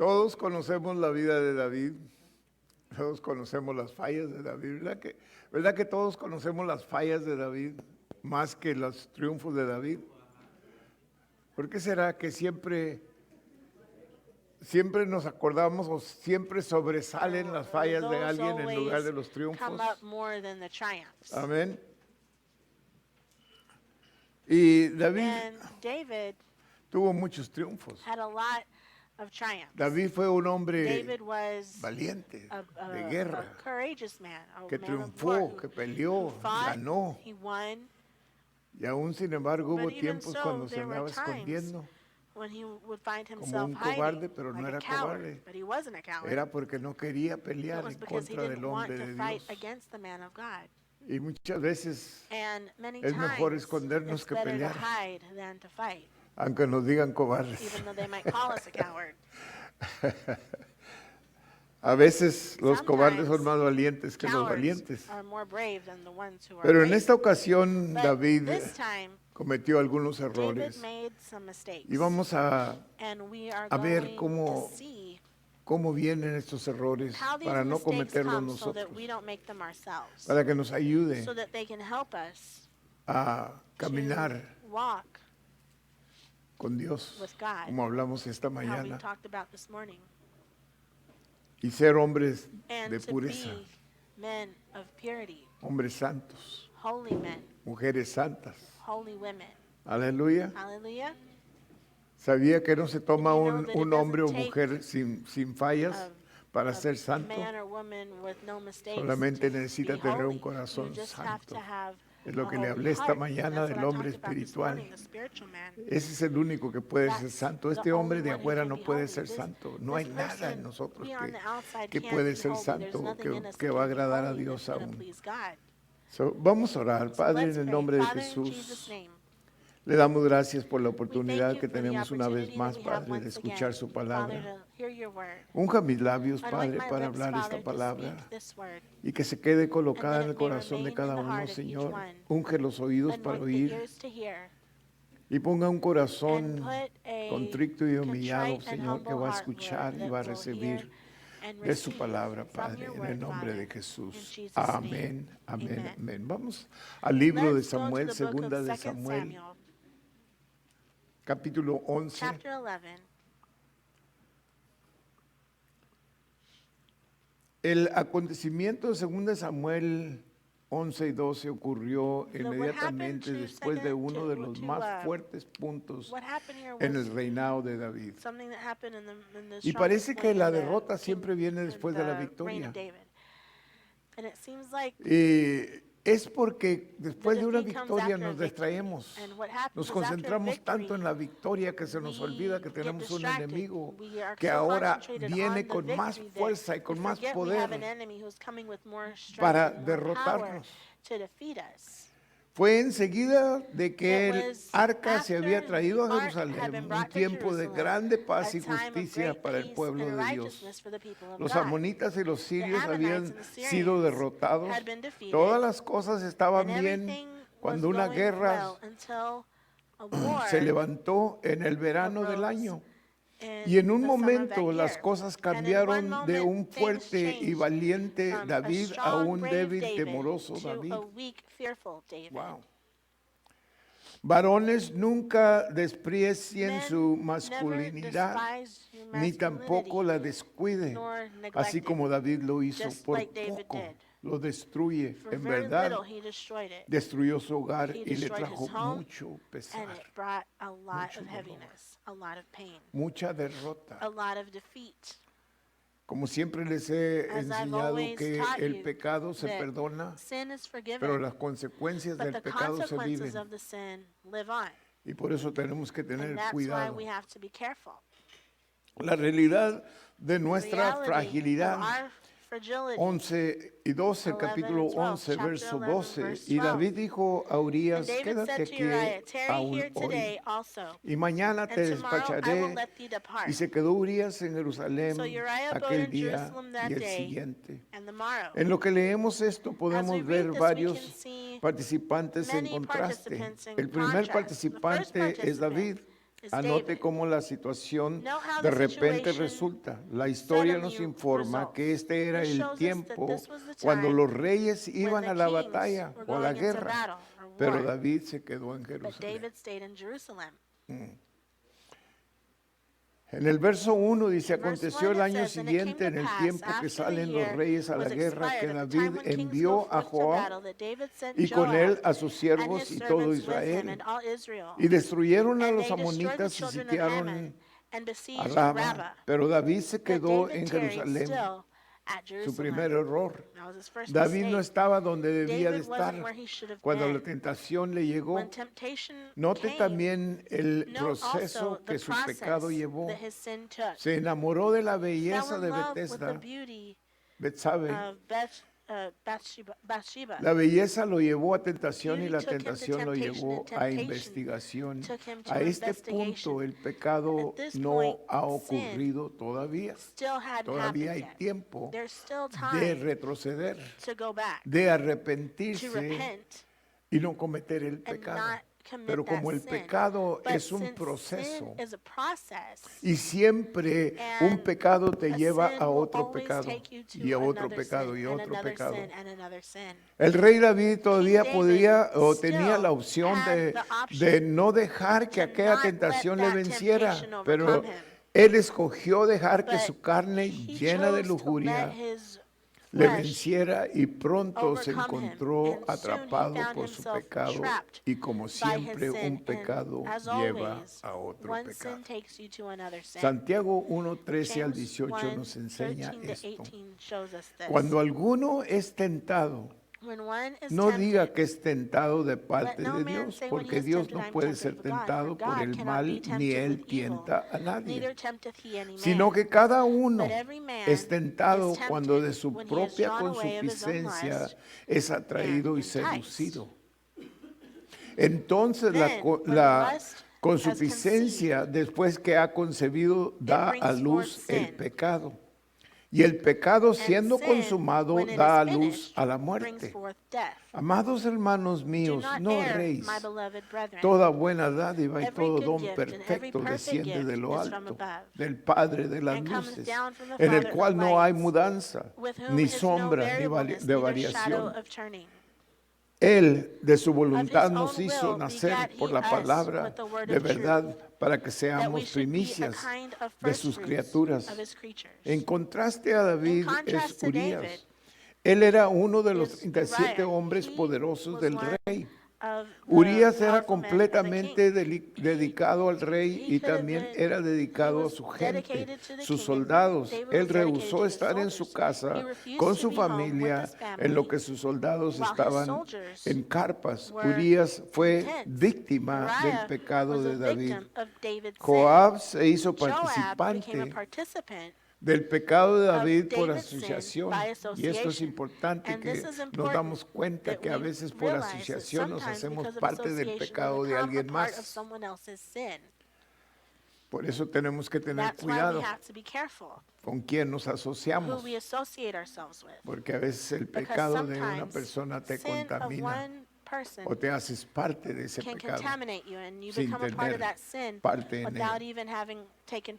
Todos conocemos la vida de David, todos conocemos las fallas de David, ¿verdad que todos conocemos las fallas de David más que los triunfos de David? ¿Por qué será que siempre nos acordamos o siempre sobresalen las fallas de alguien en lugar de los triunfos? Amén. Y David tuvo muchos triunfos. David fue un hombre valiente, de guerra, que triunfó, que peleó, ganó. Y aún sin embargo hubo tiempos cuando se andaba escondiendo como un cobarde, pero no era cobarde. Era porque no quería pelear en contra del hombre de Dios. Y muchas veces es mejor escondernos que pelear, aunque nos digan cobardes. A veces los cobardes son más valientes que los valientes. Pero en esta ocasión David cometió algunos errores. Y vamos a ver cómo vienen estos errores para no cometerlos nosotros, para que nos ayude a caminar con Dios, como hablamos esta mañana, y ser hombres de pureza, hombres santos, mujeres santas. Aleluya. ¿Sabía que no se toma un hombre o mujer sin fallas para ser santo? Solamente necesita tener un corazón santo. Es lo que le hablé esta mañana del hombre espiritual. Ese es el único que puede ser santo. Este hombre de afuera no puede ser santo. No hay nada en nosotros que puede ser santo, que va a agradar a Dios aún. Vamos a orar. Padre, en el nombre de Jesús, le damos gracias por la oportunidad que tenemos una vez más, Padre, de escuchar su palabra. Unja mis labios, Padre, para hablar esta palabra y que se quede colocada en el corazón de cada uno, Señor. Unge los oídos para oír y ponga un corazón contrito y humillado, Señor, que va a escuchar y va a recibir de su palabra, Padre, en el nombre de Jesús. Amén, amén, amén. Vamos al libro de Samuel, segunda de Samuel, capítulo 11. El acontecimiento de segunda de Samuel 11 y 12 ocurrió inmediatamente después de uno de los más fuertes puntos en el reinado de David. Y parece que la derrota siempre viene después de la victoria. Y es porque después de una victoria nos distraemos, nos concentramos tanto en la victoria que se nos olvida que tenemos un enemigo que ahora viene con más fuerza y con más poder para derrotarnos. Fue enseguida de que el arca se había traído a Jerusalén, un tiempo de grande paz y justicia para el pueblo de Dios. Los amonitas y los sirios habían sido derrotados. Todas las cosas estaban bien cuando una guerra se levantó en el verano del año. Y en un momento las cosas cambiaron de un fuerte y valiente David a un débil, temoroso David. Wow. Varones, nunca desprecien su masculinidad, ni tampoco la descuide, así como David lo hizo. Por poco lo destruye. En verdad, destruyó su hogar y le trajo mucho pesar, mucho dolor, mucha derrota. Como siempre les he enseñado que el pecado se perdona, pero las consecuencias del pecado se viven. Y por eso tenemos que tener cuidado. La realidad de nuestra fragilidad. 11 y 12, capítulo 11, verso 12. Y David dijo a Urías, quédate aquí aún hoy, y mañana te despacharé. Y se quedó Urías en Jerusalén aquel día y el siguiente. En lo que leemos esto podemos ver varios participantes en contraste. El primer participante es David. Anote cómo la situación de repente resulta. La historia nos informa que este era el tiempo cuando los reyes iban a la batalla o a la guerra, pero David se quedó en Jerusalén. En el verso 1 dice, aconteció el año siguiente, en el tiempo que salen los reyes a la guerra, que David envió a Joab y con él a sus siervos y todo Israel. Y destruyeron a los amonitas y sitiaron a Raba, pero David se quedó en Jerusalén. Su primer error. David no estaba donde debía de estar cuando la tentación le llegó. Note también el proceso que su pecado llevó. Se enamoró de la belleza de Betsabe. La belleza lo llevó a tentación y la tentación lo llevó a investigación. A este punto el pecado no ha ocurrido todavía. Todavía hay tiempo de retroceder, de arrepentirse y no cometer el pecado. Pero como el pecado es un proceso y siempre un pecado te lleva a otro pecado y a otro pecado y a otro pecado. El rey David todavía podía o tenía la opción de no dejar que aquella tentación le venciera, pero él escogió dejar que su carne llena de lujuria le venciera y pronto se encontró atrapado por su pecado y como siempre un pecado lleva a otro pecado. Santiago 1:13 al 18 nos enseña esto. Cuando alguno es tentado, no diga que es tentado de parte de Dios, porque Dios no puede ser tentado por el mal, ni Él tienta a nadie, sino que cada uno es tentado cuando de su propia concupiscencia es atraído y seducido. Entonces la concupiscencia, después que ha concebido, da a luz el pecado. Y el pecado, siendo consumado, da a luz a la muerte. Amados hermanos míos, no erréis. Toda buena dádiva y todo don perfecto desciende de lo alto, del Padre de las luces, en el cual no hay mudanza, ni sombra, ni de variación. Él de su voluntad nos hizo nacer por la palabra de verdad para que seamos primicias de sus criaturas. En contraste a David es Urías. Él era uno de los 37 hombres poderosos del rey. Urías era completamente dedicado al rey y también era dedicado a su gente, sus soldados. Él rehusó estar en su casa con su familia en lo que sus soldados estaban en carpas. Urías fue víctima del pecado de David. Joab se hizo participante del pecado de David por asociación. Y esto es importante que nos damos cuenta que a veces por asociación nos hacemos parte del pecado de alguien más. Por eso tenemos que tener cuidado con quién nos asociamos. Porque a veces el pecado de una persona te contamina o te haces parte de ese pecado sin tener parte en él.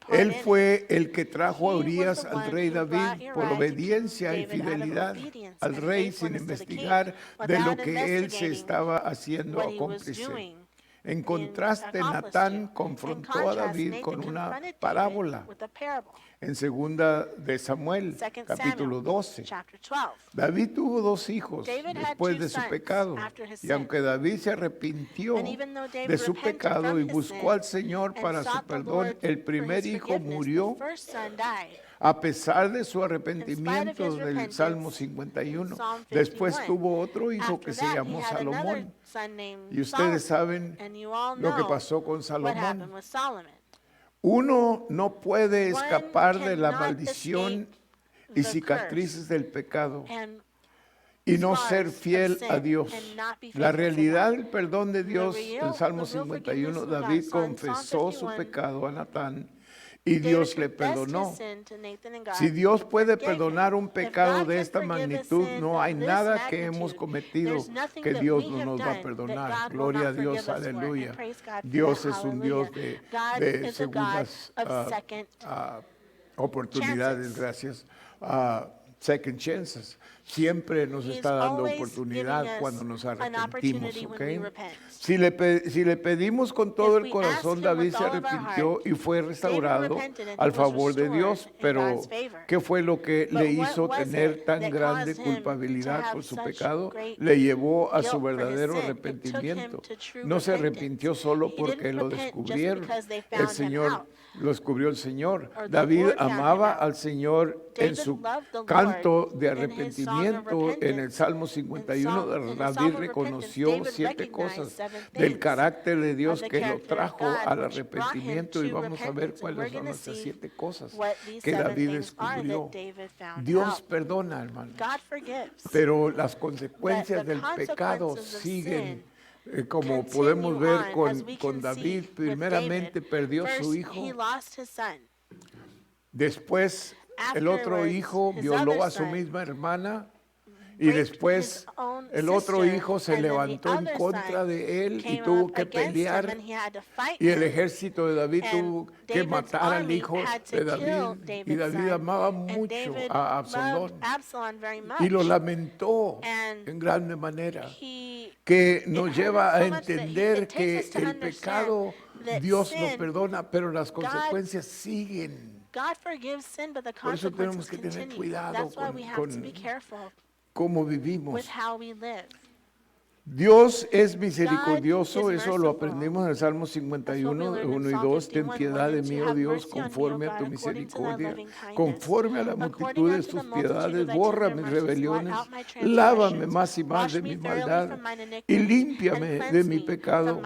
Él fue el que trajo a Urías al rey David por obediencia y fidelidad al rey sin investigar de lo que él se estaba haciendo a cómplice. En contraste, Natán confrontó a David con una parábola. En 2 de Samuel, capítulo 12. David tuvo 2 hijos después de su pecado. Y aunque David se arrepintió de su pecado y buscó al Señor para su perdón, el primer hijo murió a pesar de su arrepentimiento del Salmo 51. Después tuvo otro hijo que se llamó Salomón. Y ustedes saben lo que pasó con Salomón. Uno no puede escapar de la maldición y cicatrices del pecado y no ser fiel a Dios. La realidad del perdón de Dios, en Salmo 51, David confesó su pecado a Natán y Dios le perdonó. Si Dios puede perdonar un pecado de esta magnitud, no hay nada que hemos cometido que Dios no nos va a perdonar. Gloria a Dios, aleluya. Dios es un Dios de segundas oportunidades, gracias. Second chances. Siempre nos está dando oportunidad cuando nos arrepentimos, ¿ok? Si le pedimos con todo el corazón, David se arrepintió y fue restaurado al favor de Dios, pero ¿qué fue lo que le hizo tener tan grande culpabilidad por su pecado? Le llevó a su verdadero arrepentimiento. No se arrepintió solo porque lo descubrieron. El Señor lo descubrió el Señor. David amaba al Señor en su canto de arrepentimiento. En el Salmo 51, David reconoció 7 cosas del carácter de Dios que lo trajo al arrepentimiento, y vamos a ver cuáles son esas 7 cosas que David descubrió. Dios perdona, hermano, pero las consecuencias del pecado siguen. Como podemos ver con David, primeramente perdió su hijo. Después el otro hijo violó a su misma hermana. Y después el otro hijo se levantó en contra de él y tuvo que pelear. Y el ejército de David tuvo que matar al hijo de David. Y David amaba mucho a Absalón y lo lamentó en grande manera, que nos lleva a entender que el pecado Dios lo perdona, pero las consecuencias siguen. Por eso tenemos que tener cuidado con cómo vivimos. Dios es misericordioso, eso lo aprendimos en el Salmo 51, 1 y 2. Ten piedad de mí, oh Dios, conforme a tu misericordia, conforme a la multitud de tus piedades, borra mis rebeliones, lávame más y más de mi maldad y límpiame de mi pecado.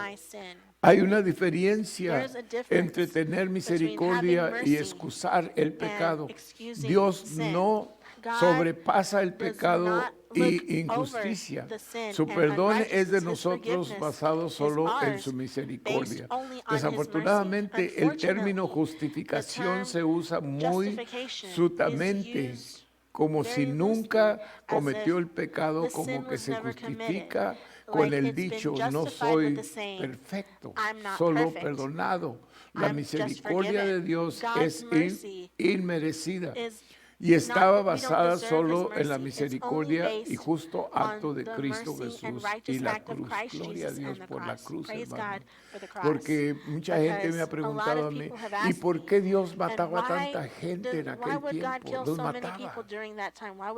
Hay una diferencia entre tener misericordia y excusar el pecado. Dios no sobrepasa el pecado y injusticia. Su perdón es de nosotros basado solo en su misericordia. Desafortunadamente, el término justificación se usa muy sutamente, como si nunca cometió el pecado, como que se justifica con el dicho, no soy perfecto, solo perdonado. La misericordia de Dios es inmerecida y estaba basada solo en la misericordia y justo acto de Cristo Jesús y la cruz. Gloria a Dios por la cruz, hermano. Porque mucha gente me ha preguntado a mí, ¿y por qué Dios mataba a tanta gente en aquel tiempo? Los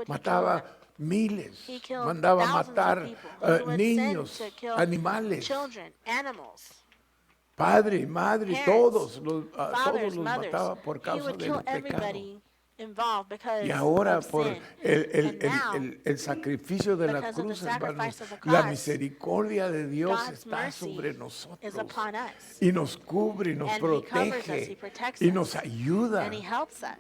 mataba miles, mandaba matar niños, animales, padre, madre, todos los mataba por causa del pecado. Y ahora por el sacrificio de la cruz, hermanos, la misericordia de Dios está sobre nosotros y nos cubre, y nos protege y nos ayuda.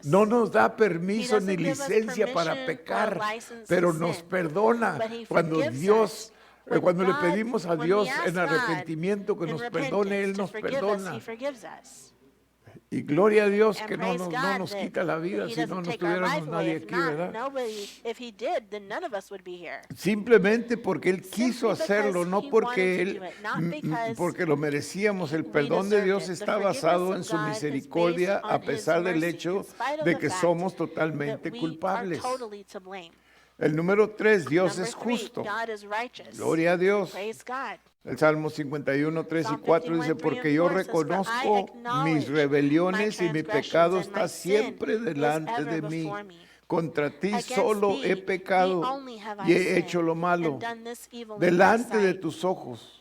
No nos da permiso ni licencia para pecar, pero nos perdona cuando le pedimos a Dios en arrepentimiento que nos perdone, Él nos perdona. Y gloria a Dios que no nos quita la vida, si no tuviéramos nadie aquí, ¿verdad? Simplemente porque Él quiso hacerlo, no porque porque lo merecíamos. El perdón de Dios está basado en su misericordia, a pesar del hecho de que somos totalmente culpables. El número 3, Dios es justo. Gloria a Dios. El Salmo 51, 3 y 4 dice, porque yo reconozco mis rebeliones y mi pecado está siempre delante de mí. Contra ti solo he pecado y he hecho lo malo delante de tus ojos,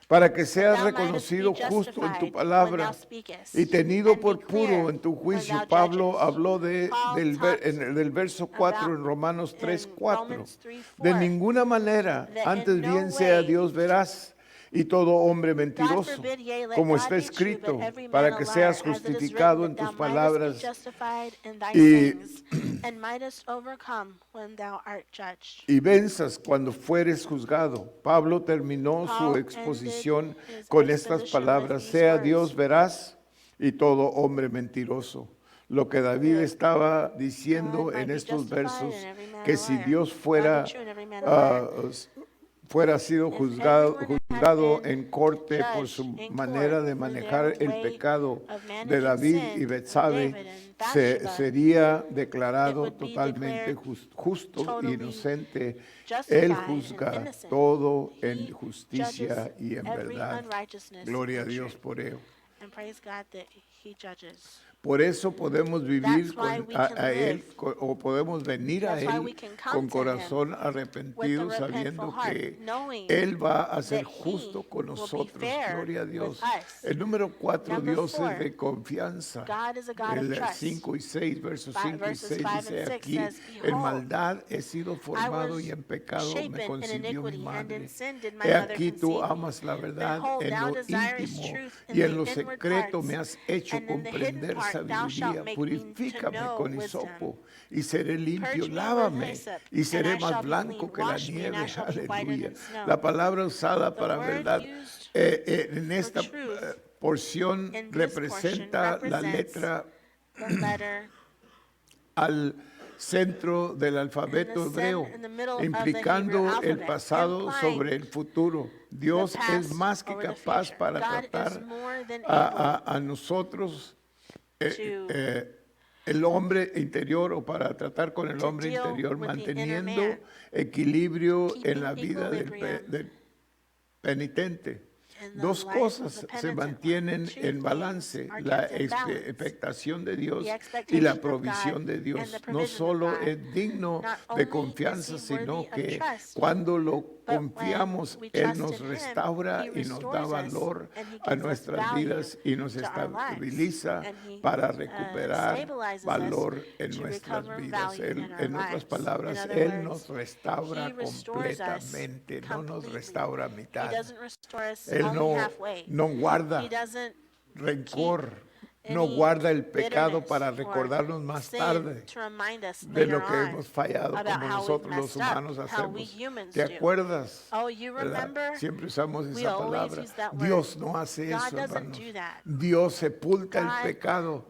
para que seas reconocido justo en tu palabra y tenido por puro en tu juicio. Pablo habló del verso 4 en Romanos 3, 4. De ninguna manera, antes bien sea Dios veraz y todo hombre mentiroso, como está escrito, para que seas justificado en tus palabras y venzas cuando fueres juzgado. Pablo terminó su exposición con estas palabras: sea Dios veraz y todo hombre mentiroso. Lo que David estaba diciendo en estos versos, que si Dios fuera sido juzgado en corte por su manera de manejar el pecado de David y Betsabe, sería declarado totalmente justo e inocente. Él juzga todo en justicia y en verdad. Gloria a Dios por ello. Por eso podemos vivir a Él, o podemos venir a Él con corazón arrepentido, sabiendo que Él va a ser justo con nosotros. Gloria a Dios. El número 4, Dios es de confianza. El 5 y 6, versos 5 y 6 dice aquí, en maldad he sido formado y en pecado me concibió mi madre. He aquí tú amas la verdad en lo íntimo y en lo secreto me has hecho comprender sabiduría. Purifícame con hisopo y seré limpio. Lávame y seré más blanco que la nieve. Aleluya. La palabra usada para verdad en esta porción representa la letra al centro del alfabeto hebreo, implicando el pasado sobre el futuro. Dios es más que capaz para tratar a nosotros, el hombre interior, o para tratar con el hombre interior, manteniendo equilibrio en la vida del penitente. Dos cosas se mantienen en balance: la expectación de Dios y la provisión de Dios. No solo es digno de confianza, sino que cuando lo confiamos, Él nos restaura y nos da valor a nuestras vidas y nos estabiliza para recuperar valor en nuestras vidas. En otras palabras, Él nos restaura completamente, no nos restaura a mitad. Él no guarda rencor, no guarda el pecado para recordarnos más tarde de lo que hemos fallado, como nosotros los humanos hacemos. ¿Te acuerdas? ¿Verdad? Siempre usamos esa palabra. Dios no hace eso, hermanos. Dios sepulta el pecado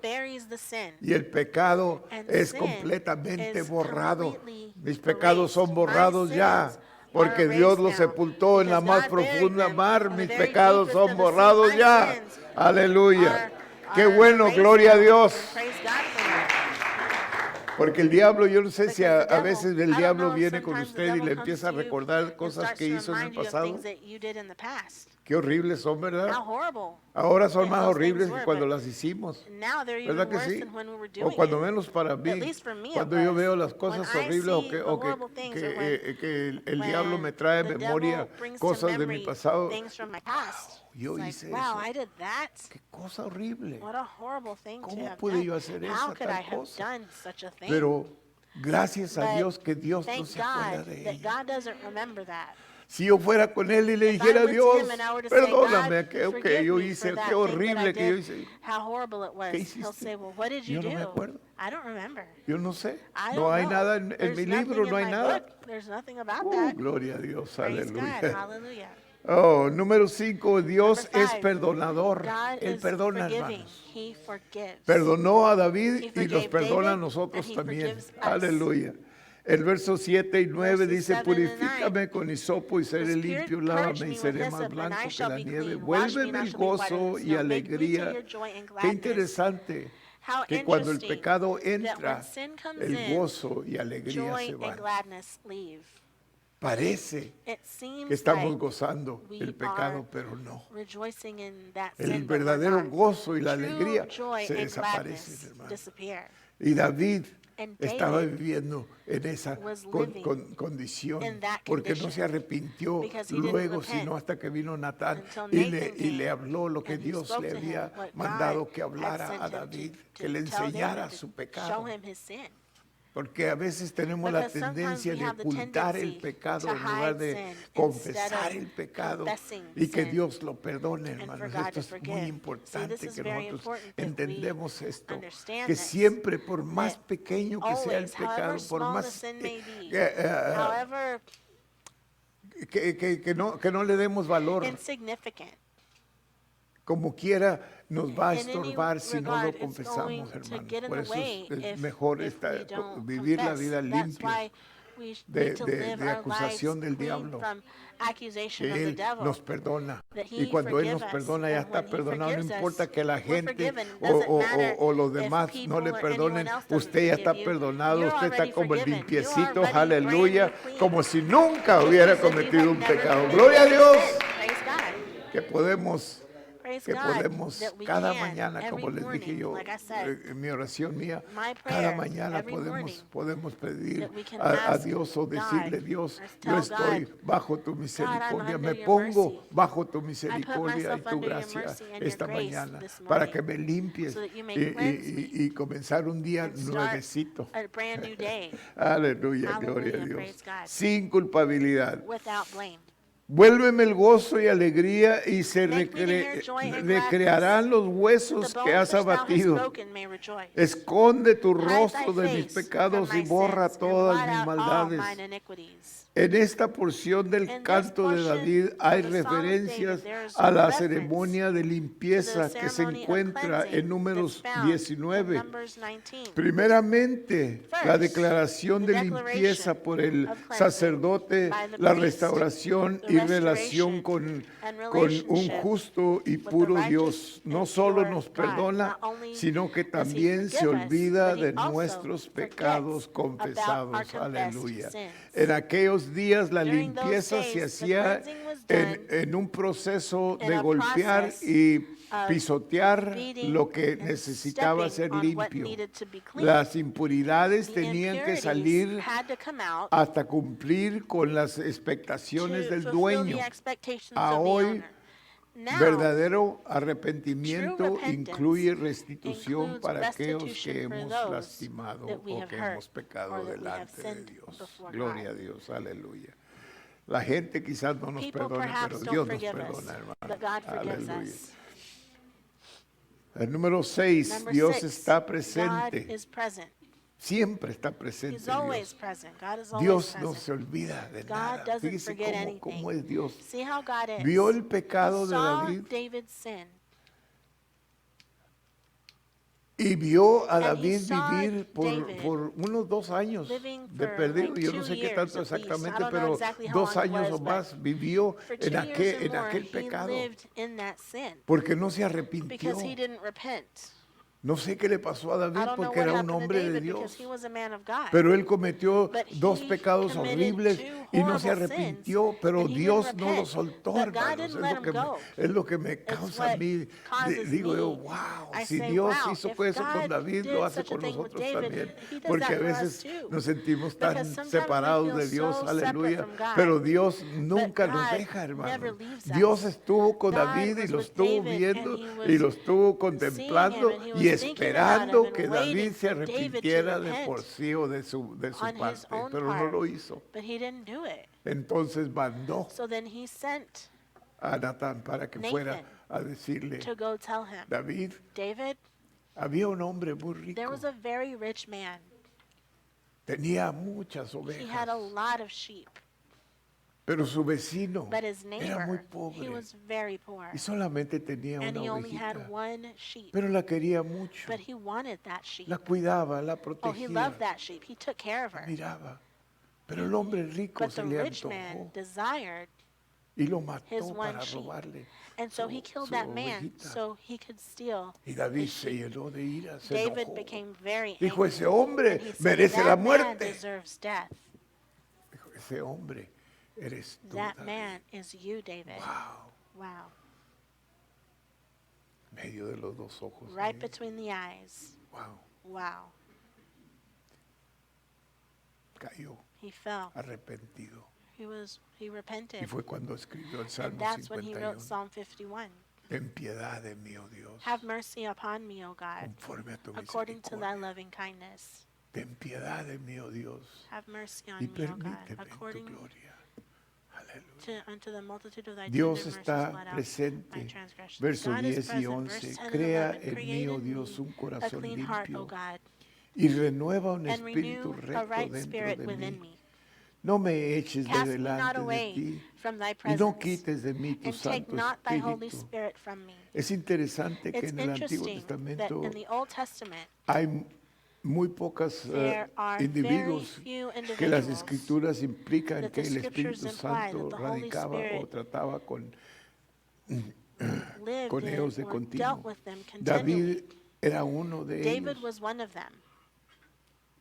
y el pecado es completamente borrado. Mis pecados son borrados ya, porque Dios los sepultó en la más profunda mar. Mis pecados son borrados ya. Aleluya. Qué bueno, gloria a Dios. Porque el diablo, yo no sé si a veces el diablo viene con usted y le empieza a recordar cosas que hizo en el pasado. Qué horribles son, ¿verdad? Ahora son más horribles que cuando las hicimos. ¿Verdad que sí? O cuando menos para mí. Cuando yo veo las cosas horribles que el diablo me trae a memoria cosas de mi pasado. Yo hice eso. Qué cosa horrible. ¿Cómo pude yo hacer esa tal cosa? Pero gracias a Dios que Dios no se acuerda de ella. Si yo fuera con él y le dijera a Dios, perdóname, que yo hice, qué horrible que yo hice. ¿Qué hiciste? Yo no me acuerdo. Yo no sé. No hay nada en mi libro, no hay nada. Gloria a Dios, aleluya. Oh, número 5, Dios es perdonador. Él perdona, hermanos. Perdonó a David y nos perdona a nosotros también. Aleluya. El verso 7 y 9 dice, purifícame con hisopo y seré limpio, lávame y seré más blanco que la nieve. Vuélveme el gozo y alegría. Qué interesante que cuando el pecado entra, el gozo y alegría se van. Parece que estamos gozando el pecado, pero no. El verdadero gozo y la alegría se desaparecen, hermano. Y David estaba viviendo en esa condición, porque no se arrepintió luego, sino hasta que vino Natán y le habló lo que Dios le había mandado que hablara a David, que le enseñara su pecado. Porque a veces tenemos la tendencia de ocultar el pecado en lugar de confesar el pecado y que Dios lo perdone, hermanos. Esto es muy importante que nosotros entendemos esto, que siempre, por más pequeño que sea el pecado, por más que no le demos valor, como quiera nos va a In any estorbar si no regard, lo it's going confesamos, to hermanos. get in Por the eso way es if mejor we don't vivir la confess. vida That's limpios why we need to live de our lives acusación del clean diablo, from accusation que of the Él devil. nos perdona. That Y he cuando Él forgive nos us, perdona, ya and está when he perdonado. No forgives importa us, que la we're gente forgiven. It doesn't matter o los if demás no people le or perdonen. anyone else doesn't Usted ya forgive está you. perdonado. You're Usted está already como forgiven. limpiecito, You're already brand aleluya, new clean. como si nunca Just hubiera as if you cometido had un never pecado. committed Gloria a any Dios, sin. Praise God. que podemos Praise que God podemos that we cada can mañana, every como les dije morning, yo, like I said, en mi oración mía, my cada prayer mañana every morning podemos pedir that we can a ask Dios o decirle, God Dios, or yo tell estoy God, bajo tu God, I'm misericordia, me under your pongo mercy. bajo tu I put misericordia y myself tu under your gracia mercy and your esta grace mañana this para morning que me limpies so that you may cleanse me y comenzar un día and start nuevecito. a brand new day Aleluya, gloria a Hallelujah, Dios. praise God. Sin culpabilidad. without blame. Vuélveme el gozo y alegría y se Make me to hear joy and recrearán los That huesos the que has bones which thou hast abatido. broken may rejoice. Esconde tu Hide rostro thy de mis face pecados from y my borra sins, and todas blot mis out all maldades. mine iniquities. En esta porción del In this canto de portion David hay of the Psalm of referencias David, there is a la reference ceremonia de limpieza to the que se ceremony of encuentra cleansing en Números that's found in 19. Numbers 19. Primeramente, la First, declaración the de limpieza declaration por el of cleansing sacerdote, by the la priest, restauración the y relación restoration and con un relationship justo y with the puro righteous Dios. No and solo pure nos God. perdona, Not only sino que does he también se forgive us, olvida but he de also nuestros forgets pecados about our confesados. confessed Aleluya. sins. En aquellos días la During those limpieza se days, the hacía cleansing was done en un proceso in de a golpear process y of pisotear beating lo que and necesitaba stepping ser on what limpio. needed to be clean. Las impuridades The tenían que impurities salir had to come out hasta cumplir con las to expectaciones del fulfill dueño. the expectations A of the hoy, owner. Now, verdadero true arrepentimiento repentance incluye restitución includes para aquellos restitution que for hemos those lastimado that we o have que hurt hemos pecado or that we have delante de sinned Dios. before Gloria a God. Dios, aleluya. La gente quizás no nos People perdona, perhaps pero don't Dios nos forgive perdona, us, hermano. but God forgives Aleluya. us. El número 6, Number Dios 6, está God presente. is present. Siempre está presente He's always Dios. present. God is always Dios no present. se olvida de God nada. doesn't Fíjese forget anything. cómo es Dios. See how God is. Vio el pecado He de saw David David's sin. y vio a And he David saw vivir David por unos 2 años living de for perdido. like Yo no 2 sé qué years tanto at least. I exactamente, don't know pero exactly how 2 long it años was, o but más vivió For 2 en years and en more, aquel he pecado lived in that sin porque no se arrepintió. because he didn't repent. No sé qué le pasó a I David don't know porque what era un happened to hombre de David Dios. because he was a man of God. Pero él cometió But 2 he pecados committed horribles 2 y no se horrible arrepintió, sins, pero and he Dios didn't no lo repent. soltó, But God hermanos. didn't let him go. Es lo que me It's causa a what mí. causes Digo yo, me. wow, I si say, Dios wow, hizo if eso con God David, did lo hace such a con thing with nosotros David, también. he does Porque a that for us veces too. nos sentimos tan Because sometimes separados we feel de Dios, so separate aleluya. from God. Pero Dios nunca But nos God deja, never hermanos. leaves Dios us. estuvo con God David y was lo with estuvo David, viendo and he was y lo estuvo seeing him, contemplando and he was y thinking about him esperando and que waiting David se for David to arrepintiera de repent por sí o de su on his parte, own pero no part. lo hizo. But he didn't do it. Entonces mandó So then he sent a Natán para que fuera Nathan a decirle, to go tell him, David, David, había un hombre muy rico, there was a very rich man. tenía muchas He had a ovejas, lot of sheep, pero su vecino but his era muy neighbor, he pobre was very poor, y solamente tenía and una he only had ovejita, one sheep, pero la quería mucho, but he wanted that sheep. la cuidaba, la Oh, he protegía, loved that sheep. He took care of la her. miraba. Pero el hombre rico But se the le rich man antojó desired, y lo his mató one para sheep. robarle and so he su killed that man ovejita. so he could steal Y David his se sheep. llenó de ira, se David enojó. became very Dijo, angry. ese hombre And he said, merece la that man muerte. deserves death. Dijo, ese hombre eres tú, That David. man is you, David. Wow, Wow. medio de los 2 ojos. Right ahí. between the eyes. Wow, Wow. cayó He fell. arrepentido. He repented. Y fue cuando escribió el And Salmo that's when he wrote 51. Psalm 51. Ten piedad de mí, oh Dios, Have mercy upon me, O God, conforme a tu according to thy misericordia. loving kindness. Ten piedad de mí, oh Dios, Have mercy on y me, O God, permíteme en tu according gloria. Aleluya. unto the multitude of thy Dios tender mercies, está blot out my presente. transgressions. Versos God is 10 y present, 11. verse 10 and Crea 11. en Create mí, oh in Dios, me un a corazón clean heart, O limpio God, y renueva un and espíritu renew a recto right dentro spirit de within mí. me. No me eches de Cast me not delante de away ti from thy y no presence, quites de mí tu and take Santo not thy Holy Espíritu. Spirit from me. Es interesante que It's en el Antiguo interesting that Testamento in the Old Testament, hay muy pocos there are very individuos few que las individuals escrituras implican that que the el scriptures Espíritu imply that Santo the Holy radicaba o Spirit trataba con lived in ellos de or dealt continuo. with them David continually. era uno de David ellos, was one of them.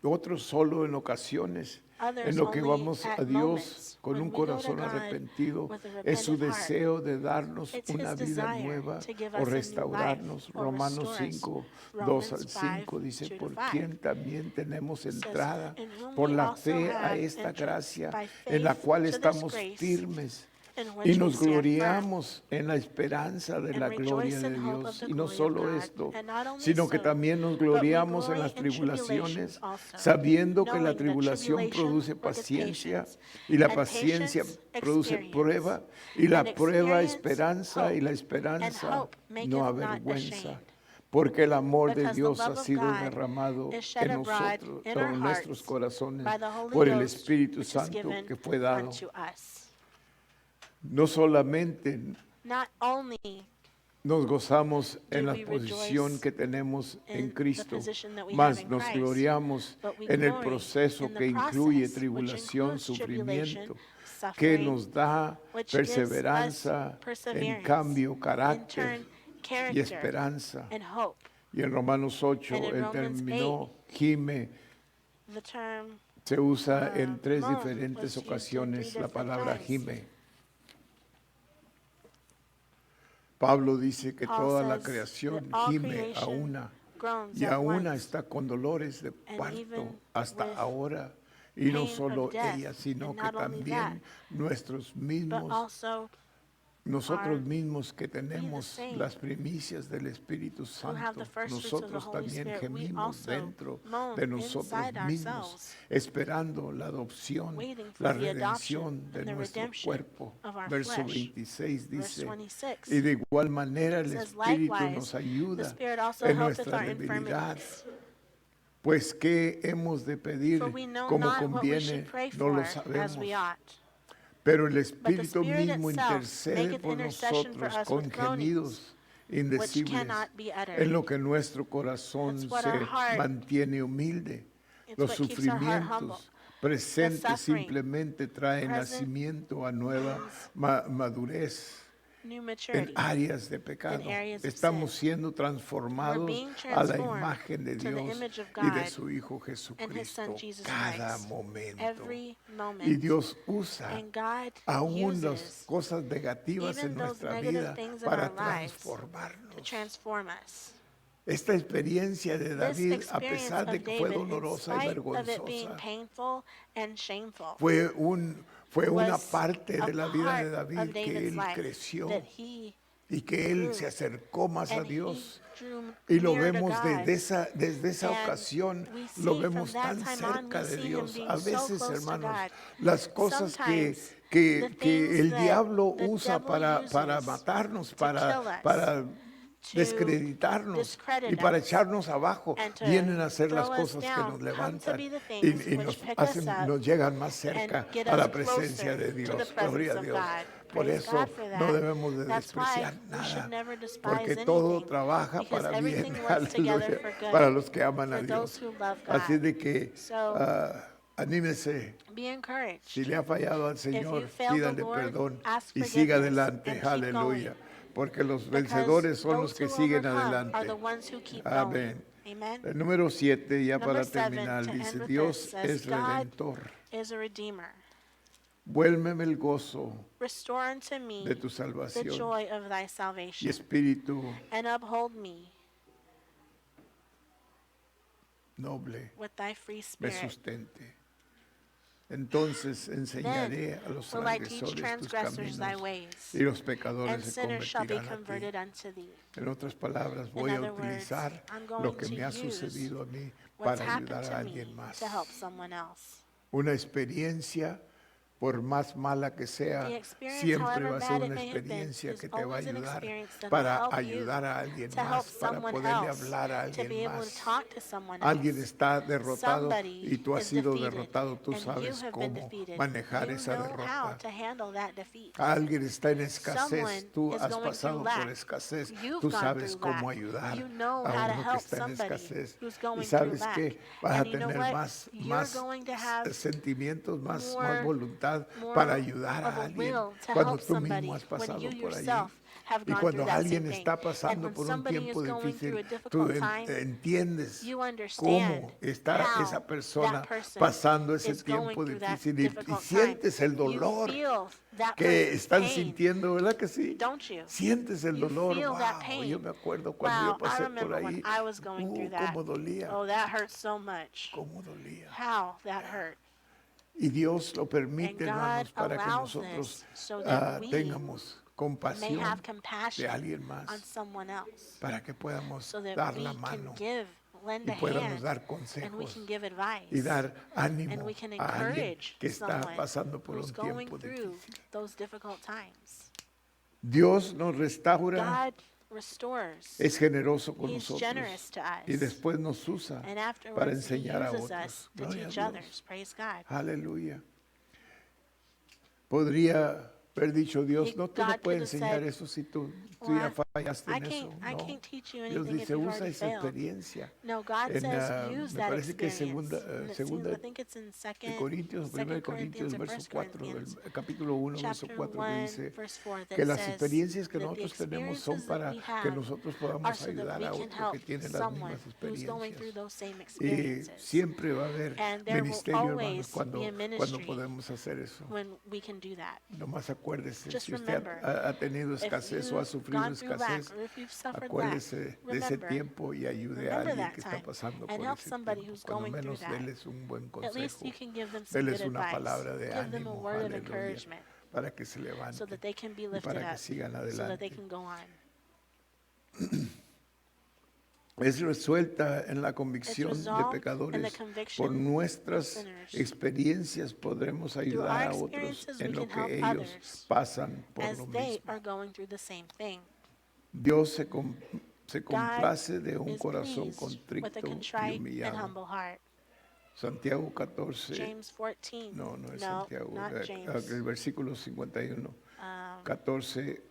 otros solo en ocasiones. En Others lo que only vamos at a Dios moments. con When un we go to corazón God arrepentido, with a es su repentant heart, deseo de darnos it's una his vida desire nueva to give o us a new life restaurarnos. or Romanos restore us. 5, 2 Romans al 5 dice, 5, 2 to por 5. quien también tenemos It says, entrada "In whom por we la also fe a have esta entrance gracia by en la faith cual to this estamos grace, firmes in y which we nos stand firm, gloriamos en la esperanza de and la gloria rejoice de in hope of Dios. the Y no glory of solo God. esto, And not only sino que so, también nos but we gloriamos en glory las in tribulations tribulaciones, also, sabiendo que la knowing that tribulación tribulation produce worketh paciencia, patience, y la and paciencia patience produce experience, prueba, y la and prueba experience esperanza, y hope, la and esperanza hope maketh no not avergüenza. ashamed. Porque el amor de Because the Dios ha love of sido God derramado is shed en abroad nosotros, in o our en nuestros hearts corazones, by the Holy por el Ghost, Espíritu which is Santo given que fue dado. unto us. No solamente Not only nos gozamos en do la we posición rejoice que tenemos en in the Cristo, position that we have mas in nos Christ, gloriamos but we en el glory proceso in the que incluye process, which tribulación, includes tribulation, sufrimiento, que suffering, nos da which gives us perseveranza, en perseverance, cambio in carácter turn y character esperanza. and hope. Y en Romanos 8, And in el Romans término gime The term se usa en tres moan diferentes was used in 3 ocasiones la different palabra times. gime. Pablo dice que Paul toda la says creación that all gime a creation una groans y at aún once, está con dolores de and parto even hasta with ahora. Y no pain solo of death, ella, sino and que not only también that, nuestros but mismos, also nosotros are mismos que we the tenemos same las primicias del Espíritu who have Santo, the first fruits of the nosotros Holy también Spirit, we gemimos also dentro moan de nosotros inside mismos, ourselves, esperando la adopción, waiting for la the adoption redención de and the nuestro redemption cuerpo. of our Verso flesh. 26 Verse dice, 26 y de igual manera el says, Espíritu "Likewise, nos the ayuda Spirit also en helpeth nuestra our debilidad. infirmities. Pues qué hemos de For pedir we know como not what we conviene, should pray no lo for as sabemos. we ought. Pero el But the Espíritu Spirit mismo itself intercede maketh por intercession for nosotros us con with groanings gemidos which indecibles, cannot be uttered." en lo que nuestro corazón That's what se our heart- mantiene humilde. It's Los what keeps our heart humble. sufrimientos presentes The suffering simplemente traen present nacimiento a nueva madurez New en maturity. áreas de pecado. areas of Estamos sin. siendo transformados being a la transformed imagen de to the Dios image of y de God su Hijo and His Jesucristo Son Jesus cada Christ. momento. Every moment. Y Dios usa And God aún las uses cosas negativas en even those nuestra negative vida things in para our lives to transformarnos. transform us. Esta experiencia de This David, a experience pesar de of que fue David, in dolorosa y spite of it being vergonzosa, painful and shameful, fue una was parte a de la vida de part David of que David's él life creció that he y que él grew, se acercó más a and he Dios. drew Y lo near to vemos God. desde esa And ocasión, we see lo from vemos that tan time on, cerca we de see him Dios. being A so veces, close to hermanos, God. las cosas Sometimes the que things el that diablo the usa devil para uses matarnos, to kill us, para to descreditarnos discredit y para us, echarnos abajo, and to vienen a hacer las throw us cosas que down, nos come to levantan be the y, things y which pick us up nos llegan más cerca and get a la us presencia de closer to the Dios. Gloria presence a of Dios. God. Por Praise eso God for no that. debemos de That's why despreciar we should nada, never despise porque todo anything, trabaja because para bien, everything works together aleluya, for good para los que aman a for Dios. those who love Así God. de que So, anímese. be encouraged. Si le ha fallado al If Señor, you fail the pídale Lord, perdón ask y siga forgiveness adelante, and keep aleluya, porque los Because vencedores son los those que who siguen overcome are adelante. the ones who keep Amén. going. Amen. El número 7, ya Number para 7, terminar, to dice, end with Dios this, says, es God redentor. is a redeemer. Vuélveme el gozo Restore unto me de tu the salvación joy of thy y salvation, espíritu and uphold me noble with thy free me spirit. sustente. Entonces enseñaré a los Will I teach transgresores tus transgressors thy caminos ways, y los pecadores and se sinners shall be convertirán a ti. converted unto thee. En otras palabras, voy a other words, utilizar I'm going lo que to me ha use sucedido a mí What's para ayudar happened a to me alguien más. to help someone else. Una experiencia por más mala que sea, The experience, siempre however va a ser bad it una may have been, experiencia is que te va a always an ayudar experience that will para help you ayudar a alguien to help más, para someone poderle else, hablar a to alguien be able to más. talk to someone Alguien else. está derrotado Somebody y tú has is sido defeated, derrotado, tú and you sabes have been cómo defeated. manejar You esa know how derrota. to handle that defeat. Alguien está en escasez, Someone tú is has going through pasado por lack. escasez, You've tú gone sabes through lack. cómo ayudar You know a how to uno que help está en somebody escasez. who's Y going through sabes lack. que vas a And you know tener what? más You're going to have sentimientos, más more voluntad more para ayudar of a a alguien will to cuando help tú mismo somebody has when pasado you por allí. yourself have Y gone cuando through that alguien same thing. está And pasando when por un somebody is tiempo going through a difícil, difficult tú time, entiendes you cómo understand está how esa persona that person pasando ese is going tiempo through that difícil y difficult time. sientes el You dolor feel that que person's están pain, sintiendo, ¿verdad que sí? don't you? Sientes el You dolor, feel that wow, yo pain. me acuerdo cuando Wow, yo I pasé por remember when ahí, I was going through that. cómo dolía, Oh, that hurt so much. cómo dolía. How that hurt. Y Dios lo And permite, God hermanos, para que allows nosotros this so that we tengamos may compasión have de compassion alguien on más, someone else, para que podamos so that dar we la can mano lend y a podamos hand, dar and we consejos can give advice, y dar and ánimo we can a alguien encourage que está someone pasando por who's un going tiempo through difícil. those difficult times. Dios nos restaura, God restores. es generoso con He's nosotros generous to y us. después nos usa And para afterwards, He enseñar a uses otros. us to Gloria a teach Dios. others. Praise God. Aleluya. Podría haber dicho Dios, no, tú no God could puedes have enseñar said, eso si tú "Well, ya fallaste I en eso. I No. can't teach you Dios anything if dice, you've usa already esa failed." experiencia. No, God En, says use me that parece que experience. segunda, And it segunda seems, I think it's in de second Corintios, 1 Corinthians Corintios, or verso 1 4, Corinthians, capítulo 1, verso chapter 4, que 1, dice verse 4, que that las says experiencias que that the nosotros tenemos son experiences that para we que have nosotros are podamos so that ayudar we a can otro help que tiene las someone mismas who's going through experiencias. those same Y experiences. siempre va a haber And there will ministerio, hermanos, always be cuando a ministry podemos hacer eso. when we can do that. Nomás acuérdese, Just si usted remember, ha tenido If escasez o ha you've sufrido gone through lack, escasez, or if you've suffered lack, acuérdese de ese remember, tiempo y ayude a remember alguien that que está time pasando and por help ese somebody tiempo. who's Cuando going through menos that. déles un buen At least consejo, you can give them some déles good una advice. palabra de Give them a ánimo, word of aleluya, encouragement para que se so levanten that they can be y lifted para que up, sigan so that they adelante. can go on. Es resuelta en la convicción de resolved in the pecadores. conviction Por of nuestras sinners. experiencias podremos Through ayudar our a otros experiences, en we lo can que help ellos others pasan por as lo they mismo. are going through the same thing. Dios se God complace de un is corazón pleased with a contrito y contrite and humillado. humble heart. Santiago 14, James 14. no es No, Santiago, not James. el versículo 51, Um, 14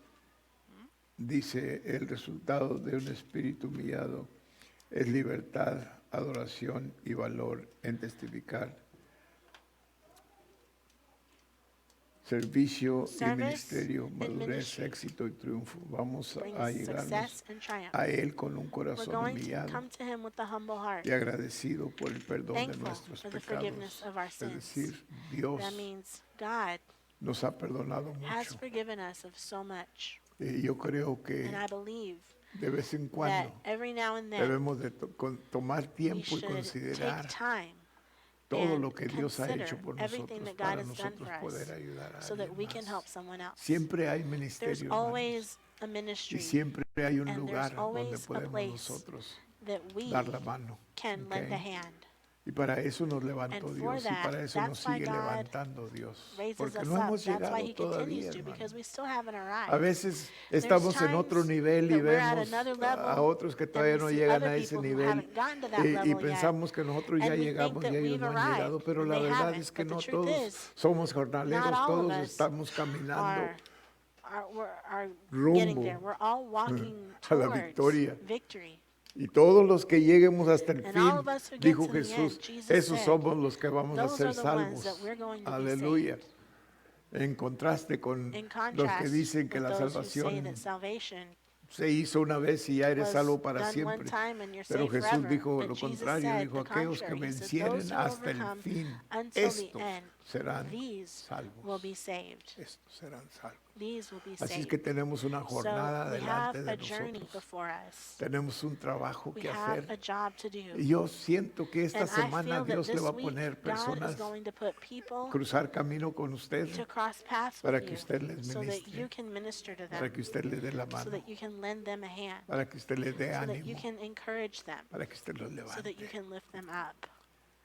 dice, el resultado de un espíritu humillado es libertad, adoración y valor en testificar. Servicio y Service ministerio, and madurez, ministry éxito y triunfo. Vamos a brings llegarnos success and triumph. a Él con un We're corazón going to humillado come to Him with a humble heart, y agradecido por el perdón de thankful nuestros for the pecados. forgiveness of our Es sins. decir, Dios That means God nos ha perdonado has mucho. forgiven us of so much. Y yo creo que And I believe de vez en that cuando every now and then debemos de tomar we tiempo y should considerar take time todo and lo que Dios ha consider hecho por everything nosotros that God para has done nosotros for us poder ayudar a so that we alguien can más. help someone else. Siempre hay There's ministerio, hermanos, always a y ministry siempre hay un and lugar there's donde always a podemos place nosotros that we dar la mano. can lend a ¿ok? hand. Y para eso nos levantó And for Dios y that, para eso nos that's why sigue God levantando Dios. Raises Porque us no up. hemos That's why llegado He todavía, continues to, hermano. because we still haven't arrived. A veces estamos en otro times nivel y that we're at vemos another level, a otros que and todavía we no see llegan other a ese people who nivel haven't gotten to that y level yet, pensamos que nosotros ya and we think llegamos that y ellos we've no han arrived, llegado, pero and la they verdad haven't. es que But the no truth todos is, somos jornaleros, not all of todos us estamos caminando are rumbo getting there. We're all walking a la towards victoria. victory. Y todos los que lleguemos hasta el And fin, all of us who get dijo to the Jesús, end, Jesus esos said, somos los que vamos a those ser are the ones salvos. that we're going to be Aleluya. saved. En contraste con In los que contrast dicen que with la those who say salvación that salvation se hizo una vez y ya eres was salvo para done one siempre. time and you're Pero saved Jesús forever. dijo But lo Jesus contrario, said dijo the aquellos que contrary. He said, vencieren those who hasta el overcome fin, until the estos end, serán these will salvos. be saved. Estos serán salvos. These will be Así es saved. que tenemos una jornada So we have delante a de journey nosotros. before us. Tenemos un trabajo We que have a hacer. job to do. Y yo siento que esta And I semana feel that Dios le this va a week, poner God personas is going to put people cruzar camino con usted to cross paths para with que you usted les so that ministre, you can minister to para them, que usted les dé la so mano, that you can lend them a hand, para que usted les dé so that you ánimo, can encourage them, para que usted los so that you levante. can lift them up.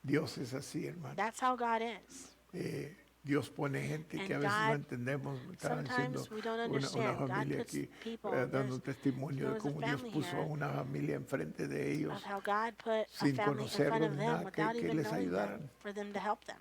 Dios es así, hermano. That's how God is. Eh, Dios pone gente que a And veces no God, entendemos. Estaban diciendo sometimes we don't una understand. God familia puts aquí people, dando un testimonio there de was a cómo Dios family puso a here una familia enfrente de of ellos how God put a sin family in front conocerlos of ni them nada, without que even les knowing them, ayudaran. for them to help them.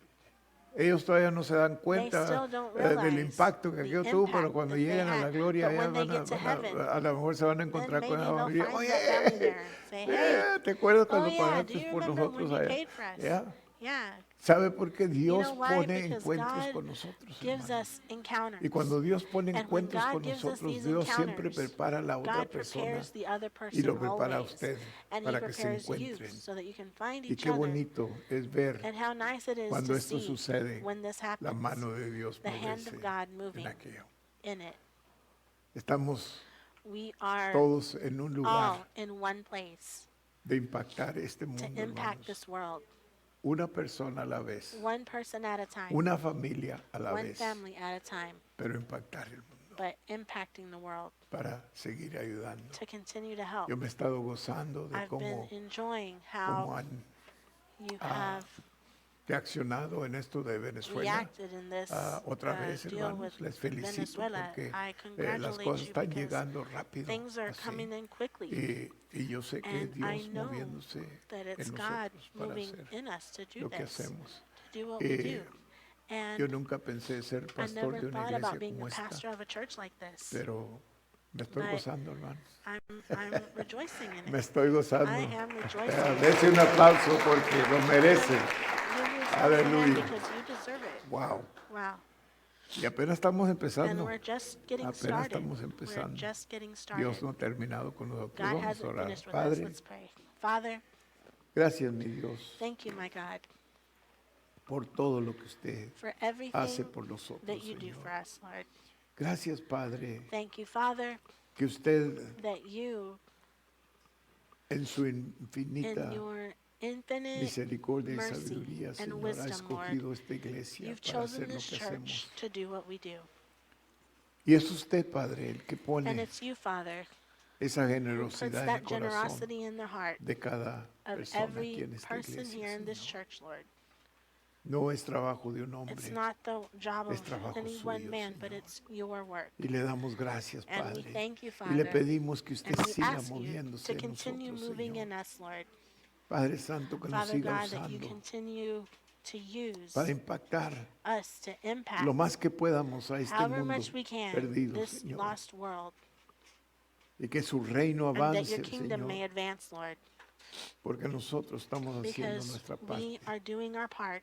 Ellos todavía no se dan They cuenta still don't del realize impacto que the aquello tuvo, pero impact cuando that they llegan a la had. gloria, But ya when they get to heaven, a lo mejor se van a then encontrar con maybe esa they'll familia. find that family there and say, hey, ¿Te acuerdas oh cuando yeah, do pagaste you por remember when nosotros you allá? paid for us? ¿Ya? Yeah. ¿Sabe por qué You Dios know why? pone Because encuentros God con nosotros, gives hermano? us encounters. Y cuando Dios pone And when encuentros God con gives us nosotros, these Dios siempre encounters, prepara a la otra God persona prepares the other y lo person prepara a always. usted And He para que se prepares you encuentren. so that you can find Y each qué other. bonito es ver And how nice it is cuando to esto see sucede, when this la happens, mano de Dios the hand moverse of God en moving aquello. in it. Estamos We are todos en un lugar all in one place de impactar este to mundo, impact hermanos. this world, Una persona a la vez, one person at a time, una familia a la one vez, family at a time, pero impactar el mundo but impacting the world para seguir ayudando. to continue to help. Yo me he estado gozando de I've been cómo enjoying cómo how han you ah, have reaccionado en esto de Venezuela. reacted in this Otra vez, deal with hermanos, les felicito Venezuela. porque I las congratulate cosas you están because llegando rápido. things are Así. coming in quickly. Y yo sé que es And I Dios know moviéndose that it's en God nosotros para moving hacer in us to do lo que this, hacemos. to do what we do. Yo And nunca pensé ser I pastor never de una thought about iglesia being como a esta, pastor of a church like this, pero me estoy but gozando, hermano. I'm rejoicing in Me it. estoy gozando. I am rejoicing. Dese un aplauso porque lo merece. Give yourself a hand Aleluya. because you deserve it. Wow. Wow. Y apenas estamos And empezando. we're just getting Apenas started. estamos We're empezando. just getting Dios started. no ha terminado con nosotros. God Vamos a hasn't orar. finished with us. Padre, Let's pray. Father, gracias, mi Dios, thank you, my God, por todo lo que usted for hace everything por nosotros, that you do for Señor. us, Lord. Gracias, Padre, Thank you, Father, que usted that you, en su in infinita your infinite misericordia y mercy sabiduría, and Señor, ha wisdom, escogido Lord, esta iglesia you've para chosen hacer lo this que church hacemos. to do what we do. Y es usted, Padre, el que And pone it's you, Father, esa who puts generosidad en that el corazón generosity in the heart de cada of persona aquí every en esta person iglesia, here in this Señor. church, Lord. No es trabajo de un It's hombre. not the job Es of trabajo any one suyo, man, but Señor. it's your work. Y le damos gracias, And we Padre. thank you, Y le Father. pedimos que usted And we siga ask you moviéndose to en continue nosotros, moving Señor. in us, Lord. Padre Santo, que nos Father siga God, that you usando continue to use para impactar us to impact lo más que podamos a este however mundo much we can perdido, this Señor. lost world, Y que su reino and that avance, your kingdom may Señor, advance, Lord, porque nosotros estamos haciendo because nuestra we parte. are doing our part,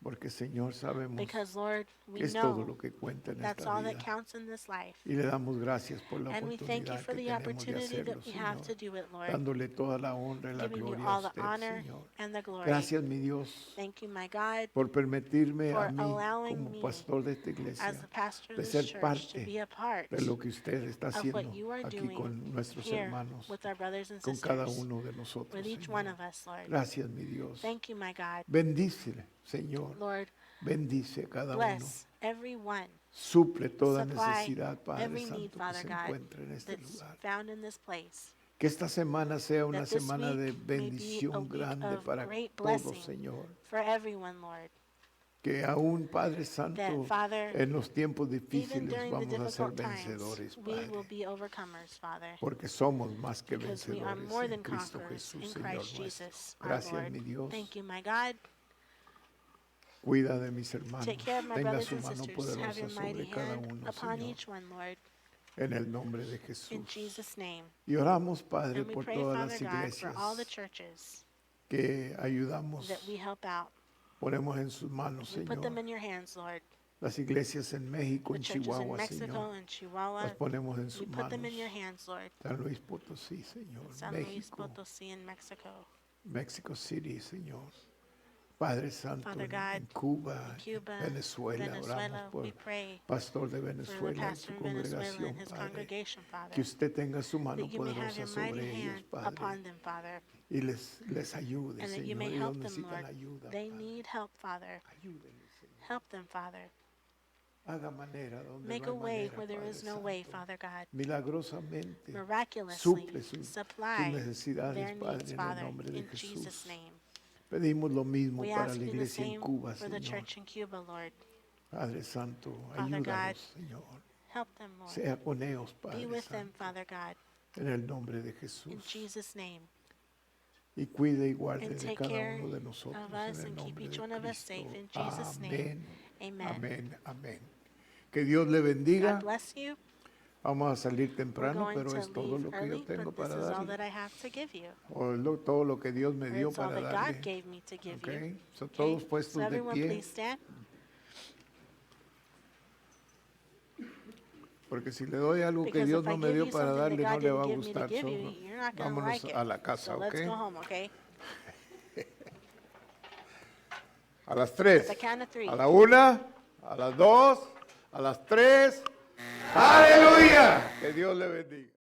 Porque, Señor, sabemos because, Lord, we que es todo know lo que cuenta en that's esta all that vida. counts in this life. Y le damos gracias por la And we thank you oportunidad for que the tenemos de opportunity hacerlo, that we have to Señor. do it, Lord, Dándole toda la honra y la giving you gloria a all the usted, honor Señor. and the glory. Gracias, mi Dios, Thank you, my God, por permitirme a for mí, allowing como me pastor de esta as the iglesia, pastor of de this ser church to parte be a part de lo que usted está of haciendo what you are aquí doing con nuestros here hermanos, with our brothers and con cada sisters, uno de nosotros, with each one Señor. of us, Lord. Gracias, mi Dios. Thank you, my God. Bendícele, Señor. Lord, Bendice a cada uno. bless everyone. Suple toda Supply necesidad, Padre every need, Santo, que Father se God, encuentre en este that's lugar. found in this place. Que esta semana sea una That this semana de week may be a bendición week grande of para great todos, blessing Señor. for everyone, Lord. Que aún, Padre Santo, That, Father, en los tiempos Even difíciles during the vamos a ser difficult times, vencedores, we will Padre. be overcomers, Father, Porque somos más que because we are vencedores more en than Cristo conquerors Jesús, in Señor Christ nuestro. Jesus, our Gracias, Lord. mi Dios. Thank you, my God. Cuida de mis hermanos. Take care of my Tenga brothers su and mano sisters. Have poderosa your mighty sobre cada hand uno, upon Señor. each one, Lord, En el nombre de in Jesús. Jesus' name. Y oramos, Padre, And we por pray, todas Father las God, for all the iglesias churches que ayudamos. that we help out. Ponemos en sus manos, We put them Señor. in your hands, Lord. Las iglesias en México, The en churches in Chihuahua, Mexico Señor. and Chihuahua, Las ponemos en we sus put them manos. in your hands, Lord. San Luis Potosí, Señor. San Luis México, Potosí in Mexico. Mexico City, Señor. Padre Santo, Father en God, Cuba, in Cuba, Venezuela, Venezuela, oramos por we el pray pastor de for the Venezuela y pastor su in Venezuela congregación, and his Padre. congregation, Father. Que usted tenga su mano That you may have poderosa your mighty sobre ellos, hand Padre. upon them, Father, Y les ayude, and that you Señor, may ellos help them, necesitan Lord. ayuda, They Padre. need help, Father. Ayúdenles, Señor. Help them, Father. Haga manera donde Make no a hay way manera, where there Padre is no way, Santo. Father God. Milagrosamente, Miraculously suple sus supply necesidades, their Padre, needs, en el Father, nombre de in Jesus' Jesús. name. Pedimos lo mismo We para ask la you the iglesia en same Cuba, for the Señor. church in Cuba, Lord. Padre Santo, Father ayúdanos, God, Señor. help them, Lord. Sea con ellos, Be Padre with them, Santo, Father God, en el nombre de in Jesús. Jesus' name. Y cuide y guarde And de take cada care uno de nosotros of en us el and keep nombre each de one of us safe. Cristo. In Jesus' name, Amén, amen. amén, amén. Que Dios le God bendiga. bless you. Vamos a salir We're temprano, going pero to es todo leave lo que yo early, tengo but this para is all darle. that I have to give you. O todo lo que Dios me Or dio it's all para that God darle. gave me to give you. Okay. Son Okay? todos So puestos de everyone pie, please stand. porque si le doy algo que Because Dios if I no me give dio you para something that darle, no God le va didn't a give me to gustar. give So, you, you're not going to vámonos like a it. la casa, So let's ¿ok? go home, okay? A las At 3, the count of 3. a la 1, a las 2, a las 3. ¡Aleluya! Que Dios le bendiga.